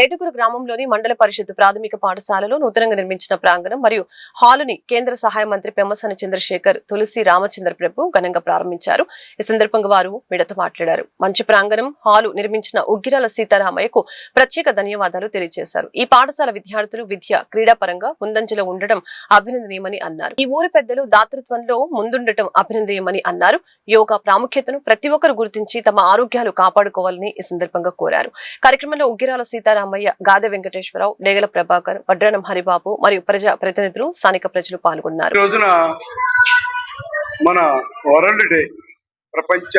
ఏటుగురు గ్రామంలోని మండల పరిషత్ ప్రాథమిక పాఠశాలలో నూతనంగా నిర్మించిన ప్రాంగణం మరియు హాలుని కేంద్ర సహాయ మంత్రి పెమ్మసాని చంద్రశేఖర్ తులసి రామచంద్ర ప్రభు ఘనంగా ప్రారంభించారు. ఈ సందర్భంగా వారు మీడియాతో మాట్లాడారు. మంచి ప్రాంగణం హాలు నిర్మించిన ఉగ్గిరాల సీతారామయ్యకు ప్రత్యేక ధన్యవాదాలు తెలియజేశారు. ఈ పాఠశాల విద్యార్థులు విద్య క్రీడాపరంగా ముందంజలో ఉండడం అభినందనీయమని అన్నారు. ఈ ఊరి పెద్దలు దాతృత్వంలో ముందుండటం అభినందనీయమని అన్నారు. యోగా ప్రాముఖ్యతను ప్రతి ఒక్కరు గుర్తించి తమ ఆరోగ్యాలు కాపాడుకోవాలని ఈ సందర్భంగా కోరారు. కార్యక్రమంలో ఉగ్గిరాల సీతారామయ్య, గాదె వెంకటేశ్వరరావు, డేగల ప్రభాకర్, వడ్రానం హరిబాబు మరియు ప్రజా ప్రతినిధులు, స్థానిక ప్రజలు పాల్గొన్నారు. రోజున మన వరల్డ్ డే ప్రపంచ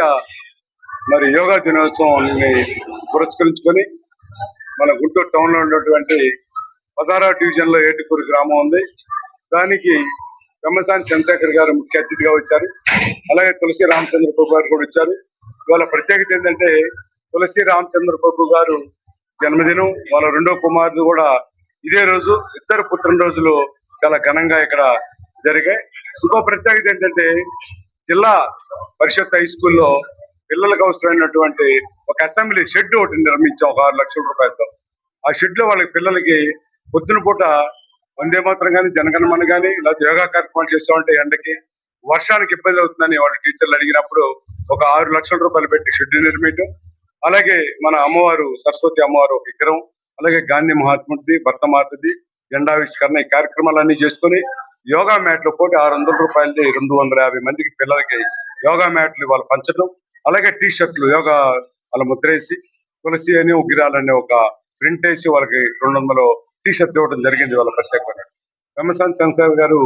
యోగా దినోత్సవాన్ని పురస్కరించుకొని మన గుంటూరు టౌన్ లో ఉన్నటువంటి 16వ డివిజన్ లో ఏటుకూరు గ్రామం ఉంది. దానికి పెమ్మసాని చంద్రశేఖర్ గారు ముఖ్య అతిథిగా వచ్చారు. అలాగే తులసి రామచంద్ర ప్రభు గారు కూడా వచ్చారు. ఇవాళ ప్రత్యేకత ఏంటంటే తులసి రామచంద్ర ప్రభు గారు జన్మదినం, వాళ్ళ రెండో కుమారుడు కూడా ఇదే రోజు. ఇద్దరు పుట్టినరోజులు చాలా ఘనంగా ఇక్కడ జరిగాయి. ఇంకో ప్రత్యేకత ఏంటంటే జిల్లా పరిషత్ హై స్కూల్లో పిల్లలకు అవసరమైనటువంటి ఒక అసెంబ్లీ షెడ్ ఒకటి నిర్మించాం, ఒక 6 లక్షల రూపాయలతో. ఆ షెడ్ లో వాళ్ళకి పిల్లలకి పొద్దున పూట వందే మాత్రం కానీ, జనగణమన కానీ, ఇలా యోగా కార్యక్రమాలు చేస్తామంటే ఎండకి వర్షానికి ఇబ్బంది అవుతుందని వాళ్ళ టీచర్లు అడిగినప్పుడు ఒక 6 లక్షల రూపాయలు పెట్టి షెడ్ నిర్మించడం. అలాగే మన అమ్మవారు సరస్వతి అమ్మవారు ఒక విగ్రహం, అలాగే గాంధీ మహాత్ముడిది, భర్తమాతది జెండావిష్కరణ, ఈ కార్యక్రమాలన్నీ చేసుకుని యోగా మ్యాట్లు పోటీ 600 రూపాయలది 250 మందికి పిల్లలకి యోగా మ్యాట్లు వాళ్ళు పంచడం. అలాగే టీ షర్ట్లు యోగా వాళ్ళ ముద్రేసి తులసి అని ఉగ్గిరాలని ఒక ప్రింట్ వేసి వాళ్ళకి 200 టీ షర్ట్ ఇవ్వడం జరిగింది. వాళ్ళ ప్రత్యేకమైన పెమ్మసాని చంద్రశేఖర్ గారు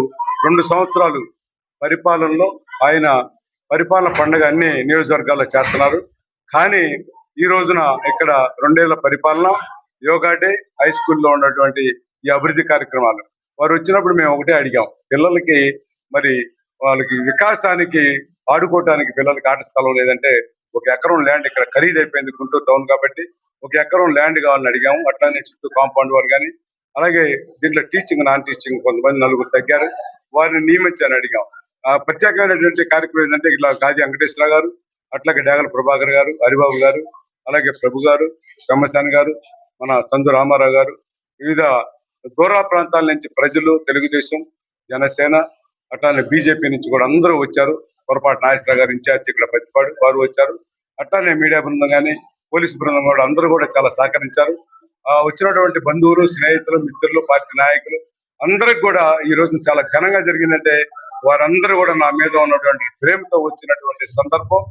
2 సంవత్సరాలు పరిపాలనలో ఆయన పరిపాలన పండుగ అన్ని నియోజకవర్గాల్లో చేస్తున్నారు. కానీ ఈ రోజున ఇక్కడ 2 ఏళ్ల పరిపాలన, యోగా డే, హై స్కూల్లో ఉన్నటువంటి ఈ అభివృద్ధి కార్యక్రమాలు వారు వచ్చినప్పుడు మేము ఒకటే అడిగాం, పిల్లలకి వాళ్ళకి వికాసానికి ఆడుకోవటానికి పిల్లలకి ఆట స్థలం లేదంటే 1 ఎకరం ల్యాండ్ ఇక్కడ ఖరీదైపోయింది గుంటూరు టౌన్ కాబట్టి 1 ఎకరం ల్యాండ్ కావాలని అడిగాము. అట్లానే చుట్టూ కాంపౌండ్ వారు కానీ, అలాగే దీంట్లో టీచింగ్, నాన్ టీచింగ్ కొంతమంది 4 తగ్గారు, వారిని నియమించాలని అడిగాం. ప్రత్యేకమైనటువంటి కార్యక్రమం ఏంటంటే ఇట్లా గాజీ వెంకటేశ్వర గారు, అట్లాగే డేగల ప్రభాకర్ గారు, హరిబాబు గారు, అలాగే ప్రభు గారు, పెమ్మసాని గారు, మన సందు రామారావు గారు, వివిధ దూర ప్రాంతాల నుంచి ప్రజలు, తెలుగుదేశం, జనసేన, అట్లానే బీజేపీ నుంచి కూడా అందరూ వచ్చారు. పొరపాటు నాగేశ్వరరావు గారు ఇన్ఛార్జ్ ఇక్కడ ప్రతిపాడు వారు వచ్చారు. అట్లానే మీడియా బృందం కానీ, పోలీసు బృందం కూడా అందరూ కూడా చాలా సహకరించారు. వచ్చినటువంటి బంధువులు, స్నేహితులు, మిత్రులు, పార్టీ నాయకులు అందరికి కూడా ఈ రోజు చాలా ఘనంగా జరిగిందంటే వారందరూ కూడా నా మీద ఉన్నటువంటి ప్రేమతో వచ్చినటువంటి సందర్భం.